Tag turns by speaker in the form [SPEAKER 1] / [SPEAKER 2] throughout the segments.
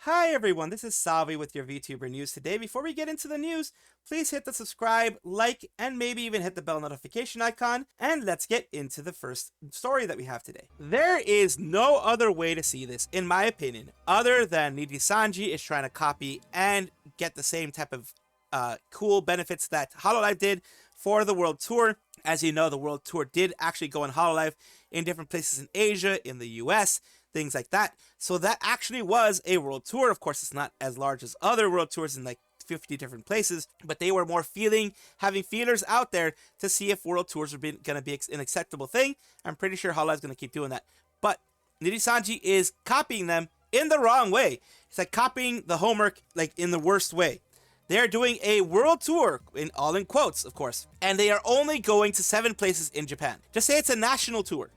[SPEAKER 1] Hi everyone, this is Salvi with your VTuber news today. Before we get into the news, please hit the subscribe, like, and maybe even hit the bell notification icon, and let's get into the first story that we have today. There is no other way to see this, in my opinion, other than Nijisanji is trying to copy and get the same type of cool benefits that Hololive did for the World Tour. As you know, the World Tour did actually go on Hololive in different places in Asia, in the US, things like that. So that actually was a world tour. Of course, it's not as large as other world tours in like 50 different places, but they were more having feelers out there to see if world tours were going to be an acceptable thing. I'm pretty sure Hololive's going to keep doing that. But Nijisanji is copying them in the wrong way. It's like copying the homework like in the worst way. They're doing a world tour, all in quotes, of course, and they are only going to 7 places in Japan. Just say it's a national tour.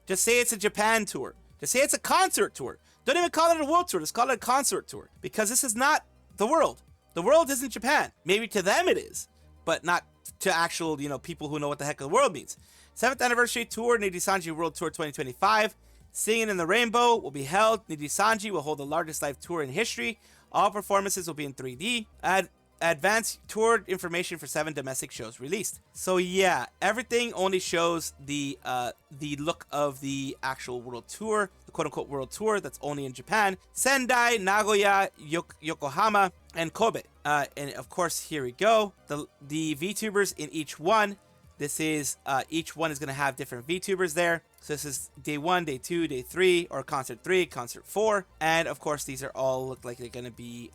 [SPEAKER 1] Just say it's a Japan tour. Just say it's a concert tour. Don't even call it a world tour. Just call it a concert tour. Because this is not the world. The world isn't Japan. Maybe to them it is, but not to actual, people who know what the heck the world means. 7th anniversary tour, Nijisanji World Tour 2025. Singing in the Rainbow will be held. Nijisanji will hold the largest live tour in history. All performances will be in 3D. Advanced tour information for 7 domestic shows released. So yeah, everything only shows the look of the actual world tour, the quote-unquote world tour that's only in Japan. Sendai, Nagoya, Yokohama, and Kobe. And of course, here we go. The VTubers in each one. This is each one is going to have different VTubers there. So this is day 1, day 2, day 3, or concert 3, concert 4, and of course these are all look like they're going to be.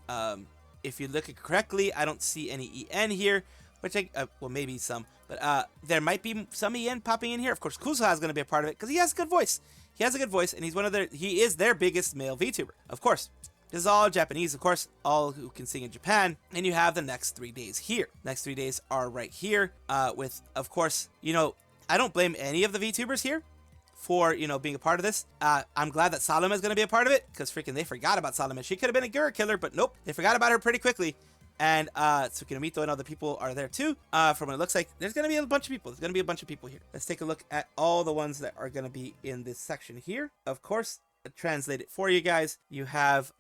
[SPEAKER 1] If you look at correctly, I don't see any EN here, which well, maybe some, but there might be some EN popping in here. Of course, Kuzuha is going to be a part of it because he has a good voice. He has a good voice, and he is their biggest male VTuber. Of course, this is all Japanese, of course, all who can sing in Japan, and you have the next 3 days here. Next 3 days are right here, with, of course, I don't blame any of the VTubers here for, being a part of this. I'm glad that Salome is going to be a part of it, because freaking they forgot about Salome. She could have been a Gura killer, but nope, they forgot about her pretty quickly. And Tsukinomito and other people are there too. From what it looks like, there's going to be a bunch of people. There's going to be a bunch of people here. Let's take a look at all the ones that are going to be in this section here. Of course, I'll translate it for you guys. You have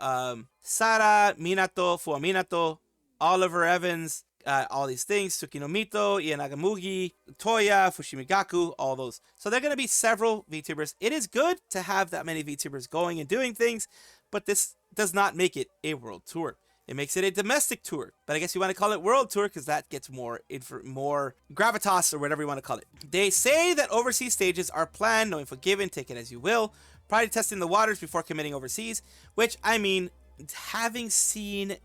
[SPEAKER 1] Sara, Minato, Fuaminato, Oliver Evans, all these things, Tsukinomito, Ienagamugi, Toya, Fushimigaku, all those. So there are going to be several VTubers. It is good to have that many VTubers going and doing things, but this does not make it a world tour. It makes it a domestic tour, but I guess you want to call it world tour because that gets more gravitas or whatever you want to call it. They say that overseas stages are planned, knowing forgiven, take it as you will, probably testing the waters before committing overseas, which, I mean, having seen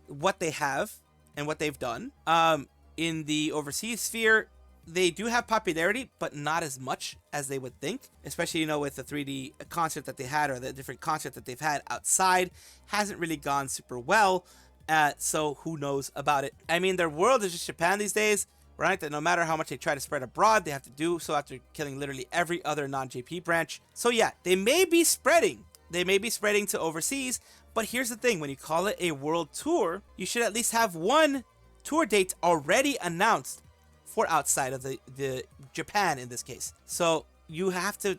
[SPEAKER 1] what they have and what they've done in the overseas sphere, they do have popularity, but not as much as they would think, especially, with the 3D concert that they had or the different concert that they've had outside hasn't really gone super well. So who knows about it? I mean, their world is just Japan these days, right? That no matter how much they try to spread abroad, they have to do so after killing literally every other non-JP branch. So yeah, they may be spreading. They may be spreading to overseas, but here's the thing. When you call it a world tour, you should at least have one tour date already announced for outside of the Japan in this case. So you have to,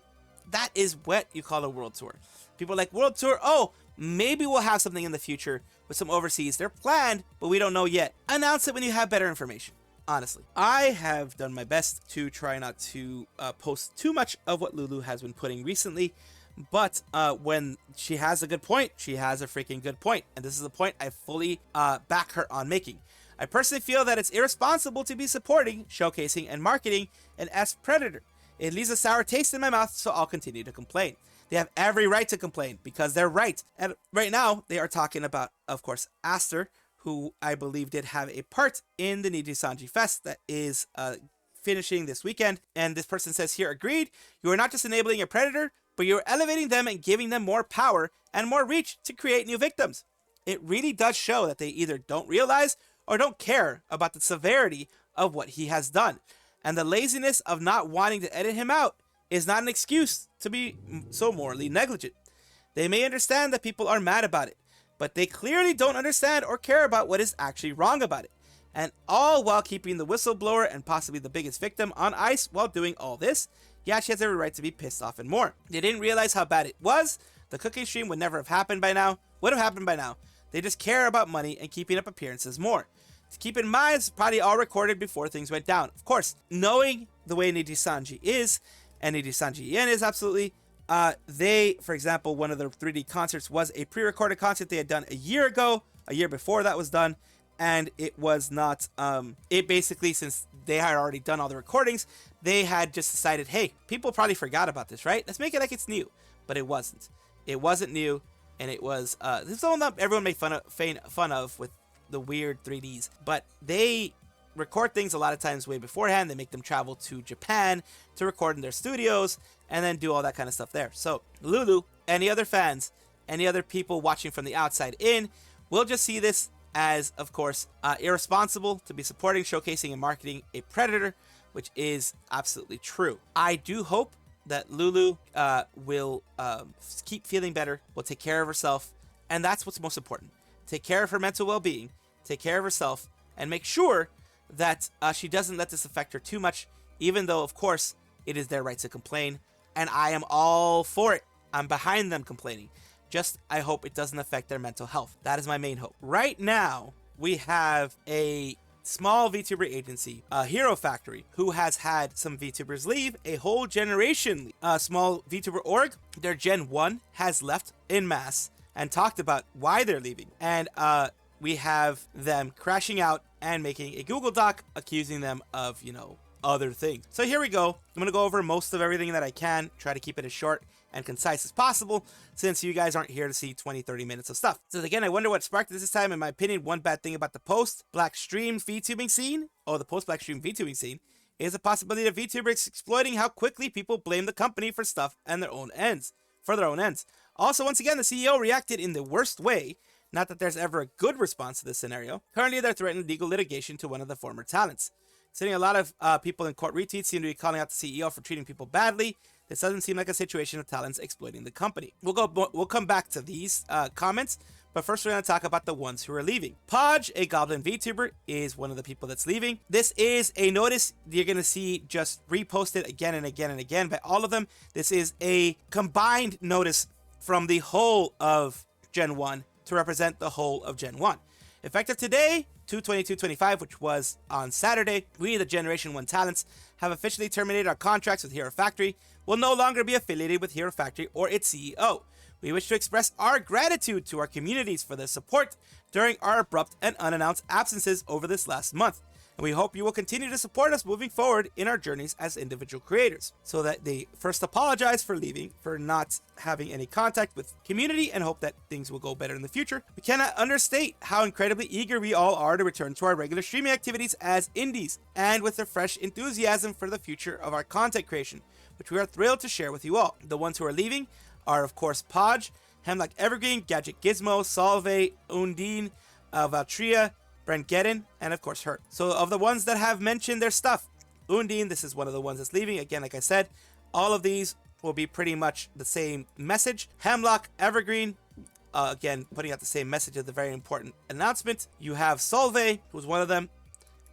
[SPEAKER 1] that is what you call a world tour. People are like, world tour, oh, maybe we'll have something in the future with some overseas. They're planned, but we don't know yet. Announce it when you have better information. Honestly, I have done my best to try not to post too much of what Lulu has been putting recently. But when she has a good point, she has a freaking good point. And this is a point I fully back her on making. I personally feel that it's irresponsible to be supporting, showcasing, and marketing an S-Predator. It leaves a sour taste in my mouth, so I'll continue to complain. They have every right to complain, because they're right. And right now, they are talking about, of course, Aster, who I believe did have a part in the Nijisanji Fest that is finishing this weekend. And this person says here, agreed, you are not just enabling a predator, but you're elevating them and giving them more power and more reach to create new victims. It really does show that they either don't realize or don't care about the severity of what he has done. And the laziness of not wanting to edit him out is not an excuse to be so morally negligent. They may understand that people are mad about it, but they clearly don't understand or care about what is actually wrong about it. And all while keeping the whistleblower and possibly the biggest victim on ice while doing all this. Yeah, she has every right to be pissed off and more. They didn't realize how bad it was. The cooking stream would never have happened by now. Would have happened by now. They just care about money and keeping up appearances more. To keep in mind, it's probably all recorded before things went down. Of course, knowing the way Nijisanji is, and Nijisanji EN is absolutely, they, for example, one of the 3D concerts was a pre-recorded concert they had done a year ago, a year before that was done, and it was not, it basically, since they had already done all the recordings, they had just decided, hey, people probably forgot about this, right? Let's make it like it's new. But it wasn't. It wasn't new, and it was, this is all that everyone made fun of with the weird 3Ds, but they record things a lot of times way beforehand. They make them travel to Japan to record in their studios and then do all that kind of stuff there. So Lulu, any other fans, any other people watching from the outside in, will just see this as, of course, irresponsible to be supporting, showcasing, and marketing a predator, which is absolutely true. I do hope that Lulu will keep feeling better, will take care of herself, and that's what's most important. Take care of her mental well-being, take care of herself, and make sure that she doesn't let this affect her too much, even though, of course, it is their right to complain, and I am all for it. I'm behind them complaining. Just, I hope it doesn't affect their mental health. That is my main hope. Right now, we have a small VTuber agency, Hero Factory, who has had some VTubers leave, a whole generation leave. Small VTuber org, their Gen 1 has left en masse, and talked about why they're leaving. And we have them crashing out and making a Google Doc accusing them of, you know, other things. So here we go. I'm going to go over most of everything that I can, try to keep it as short and concise as possible, since you guys aren't here to see 20-30 minutes of stuff. So again, I wonder what sparked this time. In my opinion, one bad thing about the post-Black Stream VTubing scene, the post-Black Stream VTubing scene, is a possibility of VTubers exploiting how quickly people blame the company for stuff and their own ends. Also, once again, the CEO reacted in the worst way. Not that there's ever a good response to this scenario. Currently, they're threatening legal litigation to one of the former talents. Seeing a lot of people in court retweets seem to be calling out the CEO for treating people badly. This doesn't seem like a situation of talents exploiting the company. We'll come back to these comments, but first we're going to talk about the ones who are leaving. Podge, a Goblin VTuber, is one of the people that's leaving. This is a notice you're going to see just reposted again and again and again by all of them. This is a combined notice from the whole of Gen 1 to represent the whole of Gen 1. Effective today, 2/22/25, which was on Saturday, we, the Generation 1 talents, have officially terminated our contracts with Hero Factory. We'll no longer be affiliated with Hero Factory or its CEO. We wish to express our gratitude to our communities for their support during our abrupt and unannounced absences over this last month. And we hope you will continue to support us moving forward in our journeys as individual creators. So that they first apologize for leaving, for not having any contact with community, and hope that things will go better in the future. We cannot understate how incredibly eager we all are to return to our regular streaming activities as indies, and with a fresh enthusiasm for the future of our content creation, which we are thrilled to share with you all. The ones who are leaving are, of course, Podge, Hemlock Evergreen, Gadget Gizmo, Salvi, Undine, Valtria, Brent Gedden, and of course her. So of the ones that have mentioned their stuff, Undine, this is one of the ones that's leaving. Again, like I said, all of these will be pretty much the same message. Hemlock Evergreen, again, putting out the same message of the very important announcement. You have Salvi, who's one of them.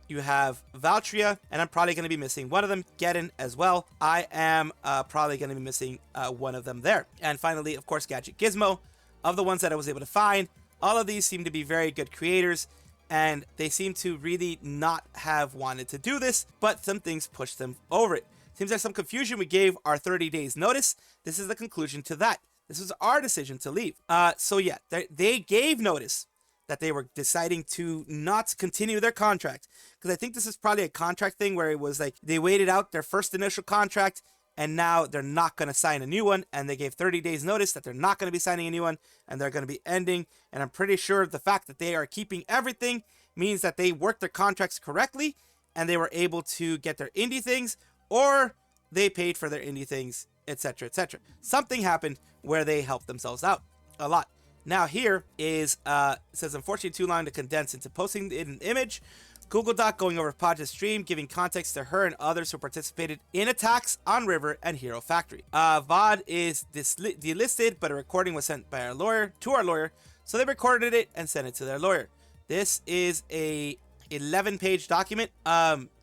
[SPEAKER 1] You have Valtria, and I'm probably going to be missing one of them, Gedden as well. I am probably going to be missing one of them there. And finally, of course, Gadget Gizmo. Of the ones that I was able to find, all of these seem to be very good creators, and they seem to really not have wanted to do this, but some things pushed them over it. Seems like some confusion. We gave our 30 days notice. This is the conclusion to that. This was our decision to leave. So yeah, they gave notice that they were deciding to not continue their contract, because I think this is probably a contract thing where it was like they waited out their first initial contract and now they're not going to sign a new one, and they gave 30 days notice that they're not going to be signing a new one and they're going to be ending. And I'm pretty sure the fact that they are keeping everything means that they worked their contracts correctly and they were able to get their indie things, or they paid for their indie things, etc., etc. Something happened where they helped themselves out a lot. Now here is, it says, unfortunately too long to condense into posting an image. Google Doc going over Podge's stream, giving context to her and others who participated in attacks on River and Hero Factory. VOD is delisted, but a recording was sent by our lawyer to our lawyer, so they recorded it and sent it to their lawyer. This is a 11-page document.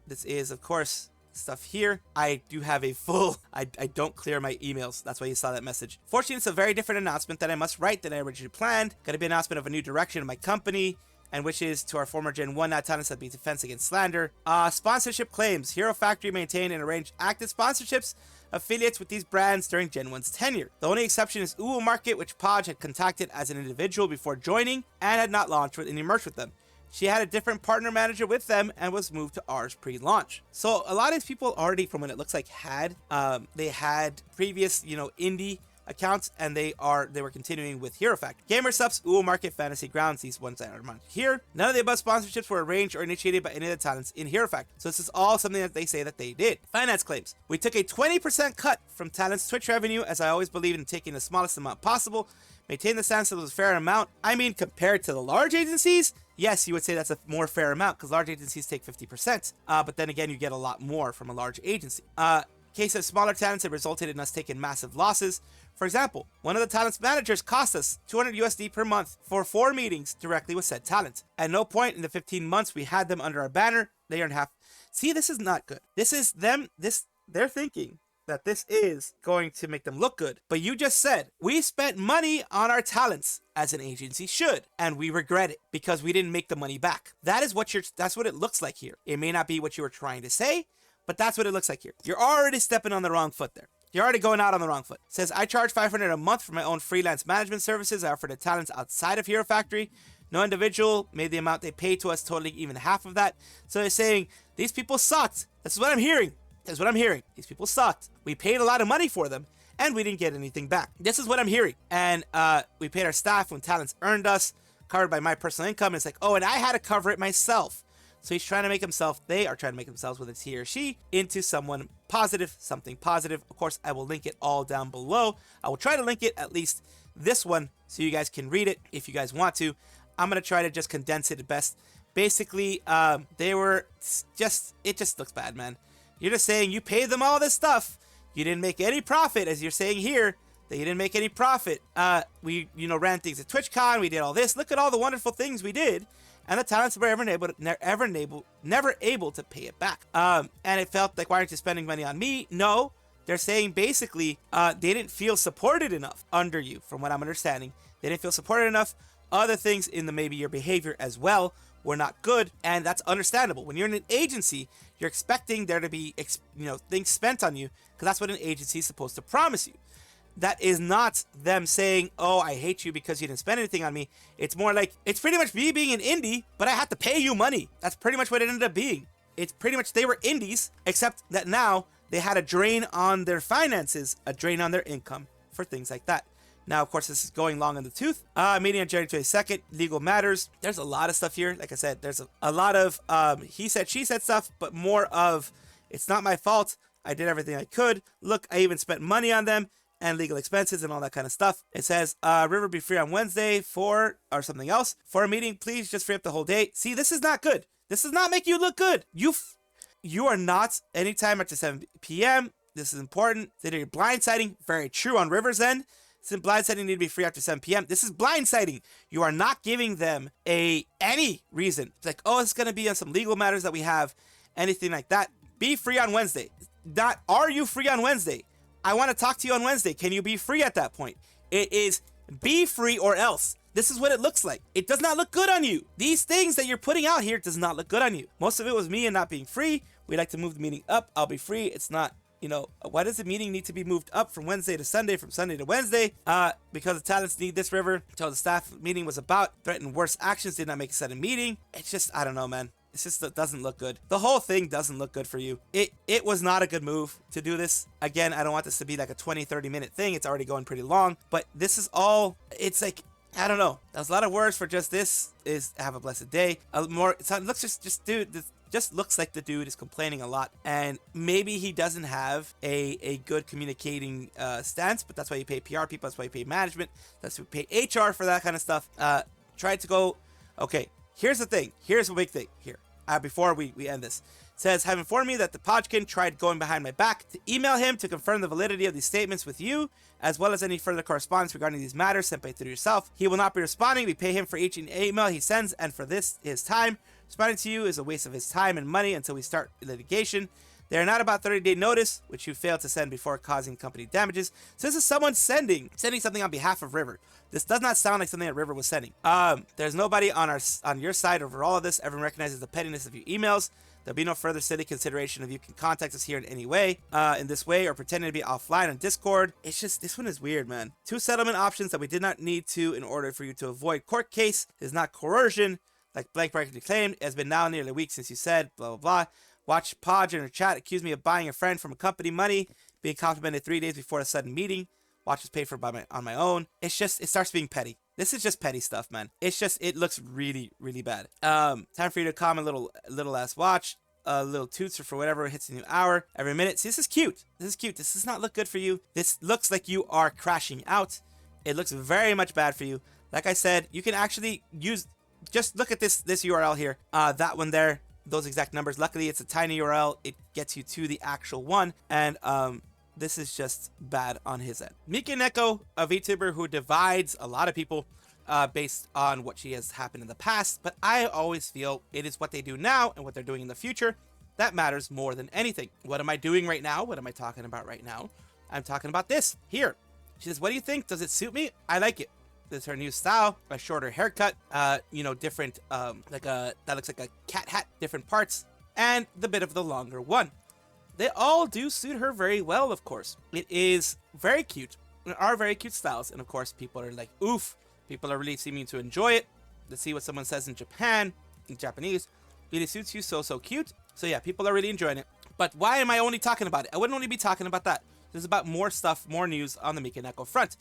[SPEAKER 1] This is, of course, stuff here. I do have a full, I don't clear my emails. That's why you saw that message. Fortunately, it's a very different announcement that I must write than I originally planned. Going to be an announcement of a new direction of my company, and which is to our former Gen 1 talents that be defense against slander. Sponsorship claims. Hero Factory maintained and arranged active sponsorships affiliates with these brands during Gen 1's tenure. The only exception is Uwu Market, which Podge had contacted as an individual before joining and had not launched with any merch with them. She had a different partner manager with them and was moved to ours pre-launch. So a lot of these people already, from what it looks like, they had previous, indie accounts, and they were continuing with Hero Factory. Gamer Subs, Uwu Market, Fantasy Grounds, these ones that are marked here. None of the above sponsorships were arranged or initiated by any of the talents in Hero Factory. So this is all something that they say that they did. Finance claims. We took a 20% cut from talents' Twitch revenue, as I always believe in taking the smallest amount possible. Maintain the stance that it was a fair amount. I mean, compared to the large agencies, yes, you would say that's a more fair amount, because large agencies take 50%. But then again, you get a lot more from a large agency. Case of smaller talents have resulted in us taking massive losses. For example, one of the talent's managers cost us 200 USD per month for 4 meetings directly with said talent. At no point in the 15 months we had them under our banner, they earned half. See, this is not good. This is them, they're thinking that this is going to make them look good. But you just said, we spent money on our talents, as an agency should, and we regret it because we didn't make the money back. That's what it looks like here. It may not be what you were trying to say, but that's what it looks like here. You're already stepping on the wrong foot there. You're already going out on the wrong foot. It says, I charge $500 a month for my own freelance management services. I offer the talents outside of Hero Factory. No individual made the amount they paid to us totaling even half of that. So they're saying, these people sucked. This is what I'm hearing. This is what I'm hearing. These people sucked. We paid a lot of money for them, and we didn't get anything back. This is what I'm hearing. And we paid our staff when talents earned us, covered by my personal income. And it's like, oh, and I had to cover it myself. So he's trying to make himself, they are trying to make themselves, whether it's he or she, into someone positive, something positive. Of course, I will link it all down below. I will try to link it, at least this one, so you guys can read it if you guys want to. I'm going to try to just condense it at best. Basically, it just looks bad, man. You're just saying you paid them all this stuff. You didn't make any profit, as you're saying here, that you didn't make any profit. We, ran things at TwitchCon. We did all this. Look at all the wonderful things we did. And the talents were never able to pay it back. And it felt like, why aren't you spending money on me? No, they're saying basically they didn't feel supported enough under you, from what I'm understanding. They didn't feel supported enough. Other things in maybe your behavior as well were not good, and that's understandable. When you're in an agency, you're expecting there to be things spent on you, because that's what an agency is supposed to promise you. That is not them saying, oh, I hate you because you didn't spend anything on me. It's more like, it's pretty much me being an indie, but I have to pay you money. That's pretty much what it ended up being. It's pretty much they were indies, except that now they had a drain on their finances, a drain on their income for things like that. Now, of course, this is going long in the tooth. Meeting on January 22nd, legal matters. There's a lot of stuff here. Like I said, there's a lot of he said, she said stuff, but more of, it's not my fault. I did everything I could. Look, I even spent money on them and legal expenses and all that kind of stuff. It says, River be free on Wednesday or something else. For a meeting, please just free up the whole day. See, this is not good. This does not make you look good. You are not anytime after 7 p.m. This is important. That you're blindsiding. Very true on River's end. Since blindsiding need to be free after 7 p.m. This is blindsiding. You are not giving them any reason. It's like, oh, it's going to be on some legal matters that we have. Anything like that. Be free on Wednesday. Not, are you free on Wednesday? I want to talk to you on Wednesday. Can you be free at that point? It is be free or else. This is what it looks like. It does not look good on you. These things that you're putting out here does not look good on you. Most of it was me and not being free. We'd like to move the meeting up. I'll be free. It's not, why does the meeting need to be moved up from Wednesday to Sunday, from Sunday to Wednesday? Because the talents need this, River. Until the staff meeting was about. Threatened worse actions. Did not make a set of meeting. It's just, I don't know, man. It's just, it doesn't look good. The whole thing doesn't look good for you. It was not a good move to do this. Again, I don't want this to be like a 20-30 minute thing. It's already going pretty long. But this is all, it's like, I don't know. There's a lot of words for just this is have a blessed day. It looks dude, this just looks like the dude is complaining a lot. And maybe he doesn't have a good communicating stance, but that's why you pay PR people. That's why you pay management. That's why you pay HR for that kind of stuff. Try to go, okay. Here's the thing. Here's a big thing here. Before we end this. It says, have informed me that the Podjkin tried going behind my back to email him to confirm the validity of these statements with you, as well as any further correspondence regarding these matters sent by through yourself. He will not be responding. We pay him for each email he sends, and for this, his time. Responding to you is a waste of his time and money until we start litigation. They're not about 30-day notice, which you failed to send before causing company damages. So this is someone sending something on behalf of River. This does not sound like something that River was sending. There's nobody on your side over all of this. Everyone recognizes the pettiness of your emails. There'll be no further silly consideration if you can contact us here in any way, in this way, or pretending to be offline on Discord. It's just, this one is weird, man. 2 settlement options that we did not need to in order for you to avoid court case. Is not coercion, like blank bracket claimed. It has been now nearly a week since you said, blah, blah, blah. Watch Podge in her chat accuse me of buying a friend from a company money, being complimented 3 days before a sudden meeting. Watch is paid for on my own. It's just, it starts being petty. This is just petty stuff, man. It's just, it looks really, really bad. Time for you to comment little ass watch. Little toots or for whatever hits a new hour every minute. See, this is cute. This is cute. This does not look good for you. This looks like you are crashing out. It looks very much bad for you. Like I said, you can actually just look at this URL here. That one there. Those exact numbers. Luckily, it's a tiny URL. It gets you to the actual one. And this is just bad on his end. Mikeneko, a VTuber who divides a lot of people based on what she has happened in the past. But I always feel it is what they do now and what they're doing in the future that matters more than anything. What am I doing right now? What am I talking about right now? I'm talking about this here. She says, what do you think? Does it suit me? I like it. This is her new style, a shorter haircut, different, that looks like a cat hat, different parts, and the bit of the longer one. They all do suit her very well, of course. It is very cute. There are very cute styles, and of course, people are like, oof. People are really seeming to enjoy it. Let's see what someone says in Japanese. Really suits you, so cute. So yeah, people are really enjoying it. But why am I only talking about it? I wouldn't only be talking about that. There's about more stuff, more news on the Mikeneko front.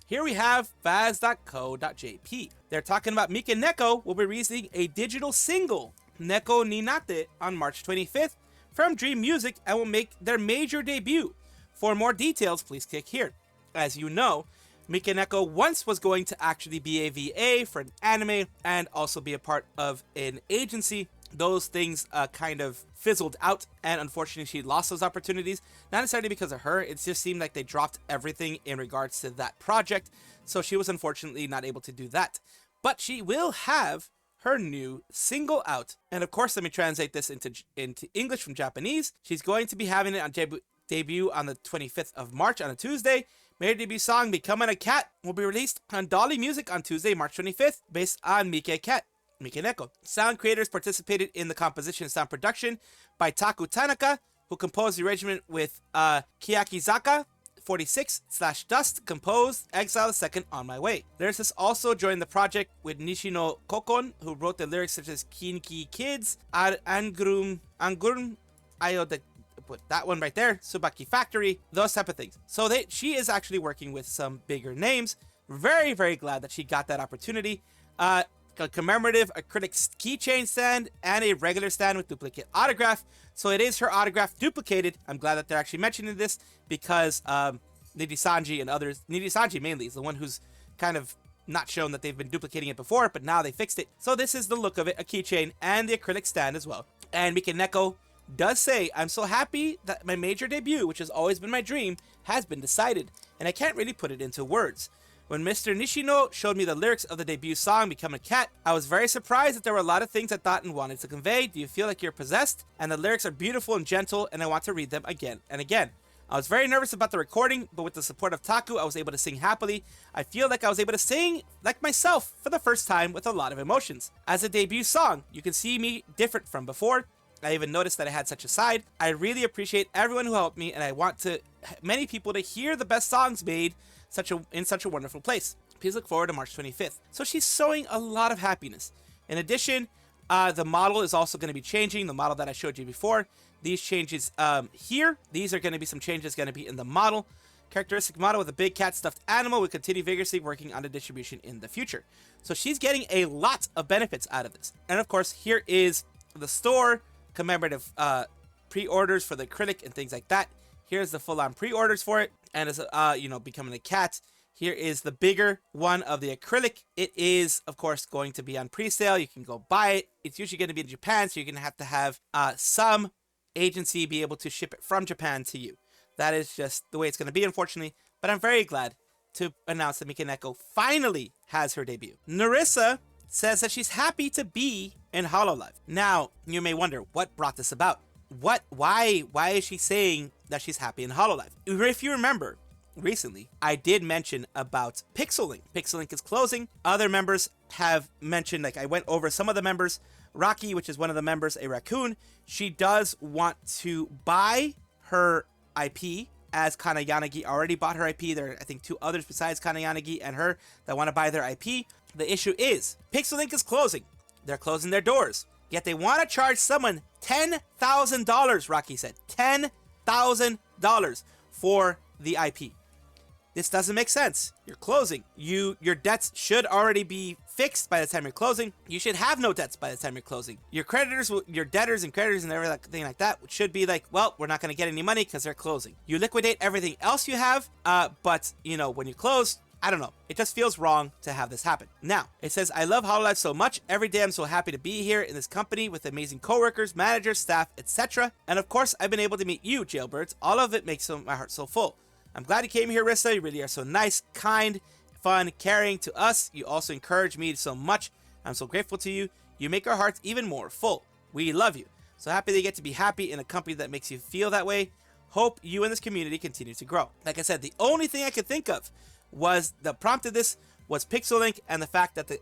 [SPEAKER 1] Here we have Faz.co.jp. They're talking about Mikeneko will be releasing a digital single, Neko ni Nate, on March 25th from Dream Music and will make their major debut. For more details, please click here. As you know, Mikeneko once was going to actually be a VA for an anime and also be a part of an agency. Those things kind of fizzled out, and unfortunately she lost those opportunities. Not necessarily because of her, it just seemed like they dropped everything in regards to that project, so she was unfortunately not able to do that. But she will have her new single out, and of course, let me translate this into English from Japanese. She's going to be having it on debut on the 25th of March on a Tuesday. Her debut song, Becoming a Cat, will be released on Dolly Music on Tuesday, March 25th, based on Mikeneko. Sound creators participated in the composition and sound production by Taku Tanaka, who composed the arrangement with Kiyakizaka 46/Dust, composed Exile the Second on My Way. Lyricists also joined the project with Nishino Kokon, who wrote the lyrics such as Kinki Kids, Angurum, Ayo put that one right there, Subaki Factory, those type of things. So she is actually working with some bigger names. Very, very glad that she got that opportunity. A commemorative acrylic keychain stand and a regular stand with duplicate autograph. So it is her autograph duplicated. I'm glad that they're actually mentioning this because Nijisanji and others, Nijisanji mainly, is the one who's kind of not shown that they've been duplicating it before, but now they fixed it. So this is the look of it, a keychain and the acrylic stand as well. And Mikeneko does say, I'm so happy that my major debut, which has always been my dream, has been decided, and I can't really put it into words. When Mr. Nishino showed me the lyrics of the debut song, Become a Cat, I was very surprised that there were a lot of things I thought and wanted to convey. Do you feel like you're possessed? And the lyrics are beautiful and gentle, and I want to read them again and again. I was very nervous about the recording, but with the support of Taku, I was able to sing happily. I feel like I was able to sing like myself for the first time with a lot of emotions. As a debut song, you can see me different from before. I even noticed that I had such a side. I really appreciate everyone who helped me, and I want many people to hear the best songs made in such a wonderful place. Please look forward to March 25th. So she's showing a lot of happiness. In addition, the model is also going to be changing, the model that I showed you before. These changes here, these are going to be some changes going to be in the model. Characteristic model with a big cat stuffed animal will continue vigorously working on the distribution in the future. So she's getting a lot of benefits out of this. And of course, here is the store, commemorative pre-orders for the acrylic and things like that. Here's the full-on pre-orders for it, and as Becoming a Cat. Here is the bigger one of the acrylic. It is, of course, going to be on pre-sale. You can go buy it. It's usually going to be in Japan, so you're going to have some agency be able to ship it from Japan to you. That is just the way it's going to be, unfortunately. But I'm very glad to announce that Mikeneko finally has her debut. Nerissa says that she's happy to be in Hololive. Now, you may wonder what brought this about. why is she saying that she's happy in Hololive? If you remember, recently, I did mention about PixelLink. PixelLink is closing. Other members have mentioned, like I went over some of the members. Rocky, which is one of the members, a raccoon, she does want to buy her IP, as Kana Yanagi already bought her IP. There are, I think, 2 others besides Kana Yanagi and her that want to buy their IP. The issue is, PixelLink is closing. They're closing their doors. Yet they want to charge someone $10,000, Rocky said. $10,000 for the IP. This doesn't make sense. You're closing. Your debts should already be fixed by the time you're closing. You should have no debts by the time you're closing. Your creditors, your debtors and creditors and everything like that should be like, well, we're not going to get any money because they're closing. You liquidate everything else you have, but, you know, when you close, I don't know. It just feels wrong to have this happen. Now, it says, I love Hololive so much. Every day I'm so happy to be here in this company with amazing coworkers, managers, staff, etc. And of course, I've been able to meet you, jailbirds. All of it makes my heart so full. I'm glad you came here, Rissa. You really are so nice, kind, fun, caring to us. You also encourage me so much. I'm so grateful to you. You make our hearts even more full. We love you. So happy they get to be happy in a company that makes you feel that way. Hope you and this community continue to grow. Like I said, the only thing I could think of was that prompted this was PixelLink and the fact that the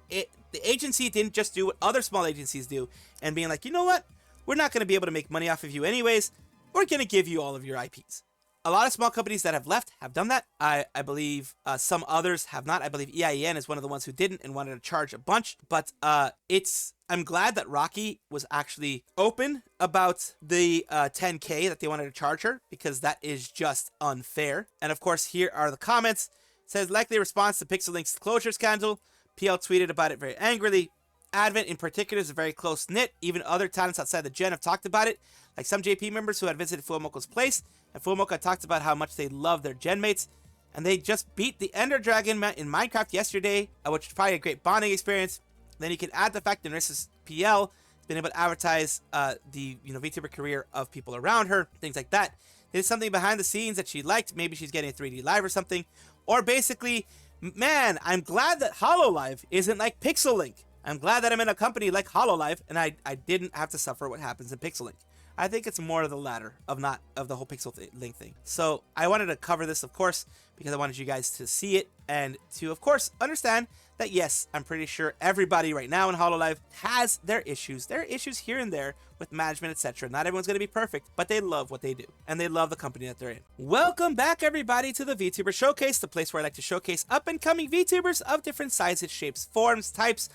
[SPEAKER 1] agency didn't just do what other small agencies do and being like, you know what? We're not going to be able to make money off of you anyways. We're going to give you all of your IPs. A lot of small companies that have left have done that. I believe some others have not. I believe EIN is one of the ones who didn't and wanted to charge a bunch. But I'm glad that Rocky was actually open about the $10K that they wanted to charge her, because that is just unfair. And of course, here are the comments. It says, likely response to PixelLink's closure scandal. PL tweeted about it very angrily. Advent in particular is very close-knit. Even other talents outside the gen have talked about it, like some JP members who had visited Fumoko's place, and Fumoko talked about how much they love their gen mates, and they just beat the Ender Dragon in Minecraft yesterday, which is probably a great bonding experience. Then you can add the fact that Nerissa's PL has been able to advertise the VTuber career of people around her, things like that. There's something behind the scenes that she liked. Maybe she's getting a 3D live or something. Or basically, man, I'm glad that Hololive isn't like PixelLink. I'm glad that I'm in a company like Hololive and I didn't have to suffer what happens in PixelLink. I think it's more of the latter of the whole PixelLink thing. So I wanted to cover this, of course, because I wanted you guys to see it and to, of course, understand that, yes, I'm pretty sure everybody right now in Hololive has their issues. There are issues here and there with management, etc. Not everyone's going to be perfect, but they love what they do, and they love the company that they're in. Welcome back, everybody, to the VTuber Showcase, the place where I like to showcase up-and-coming VTubers of different sizes, shapes, forms, types,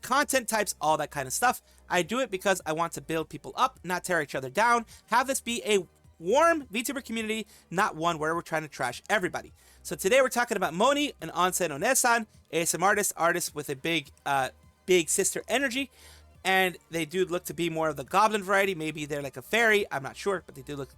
[SPEAKER 1] content types, all that kind of stuff. I do it because I want to build people up, not tear each other down, have this be a warm VTuber community, not one where we're trying to trash everybody. So today we're talking about Moni, an onsen onesan, ASM artist with a big sister energy, and they do look to be more of the goblin variety. Maybe they're like a fairy, I'm not sure, but they do look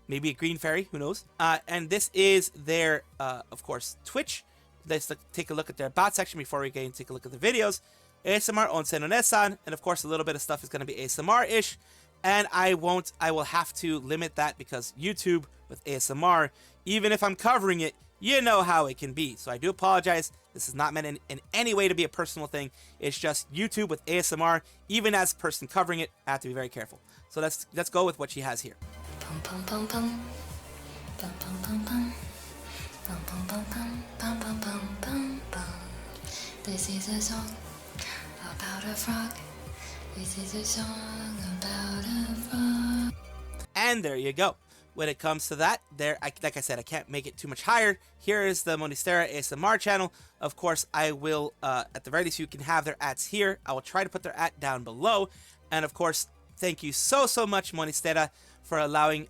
[SPEAKER 1] maybe a green fairy, who knows. And this is their, of course, Twitch. Let's take a look at their about section before we get and take a look at the videos. ASMR onsen onesan, and of course a little bit of stuff is going to be ASMR-ish, and I will have to limit that because YouTube with ASMR, even if I'm covering it, you know how it can be. So I do apologize. This is not meant in any way to be a personal thing. It's just YouTube with ASMR. Even as a person covering it, I have to be very careful. So let's go with what she has here. This is a song about a frog. This is a song about a frog. And there you go. When it comes to that, like I said, I can't make it too much higher. Here is the Monistera ASMR channel. Of course, I will, at the very least, you can have their ads here. I will try to put their ad down below. And of course, thank you so much, Monistera, for allowing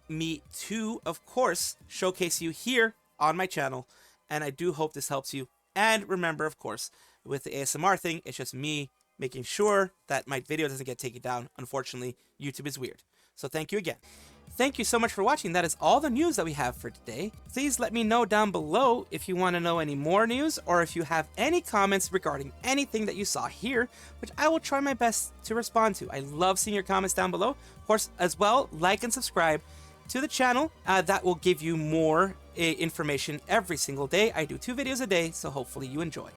[SPEAKER 1] me to, of course, showcase you here on my channel. And I do hope this helps you. And remember, of course, with the ASMR thing, it's just me making sure that my video doesn't get taken down. Unfortunately, YouTube is weird. So thank you again. Thank you so much for watching. That is all the news that we have for today. Please let me know down below if you want to know any more news or if you have any comments regarding anything that you saw here, which I will try my best to respond to. I love seeing your comments down below. Of course, as well, like and subscribe to the channel. That will give you more information every single day. I do 2 videos a day, so hopefully you enjoy.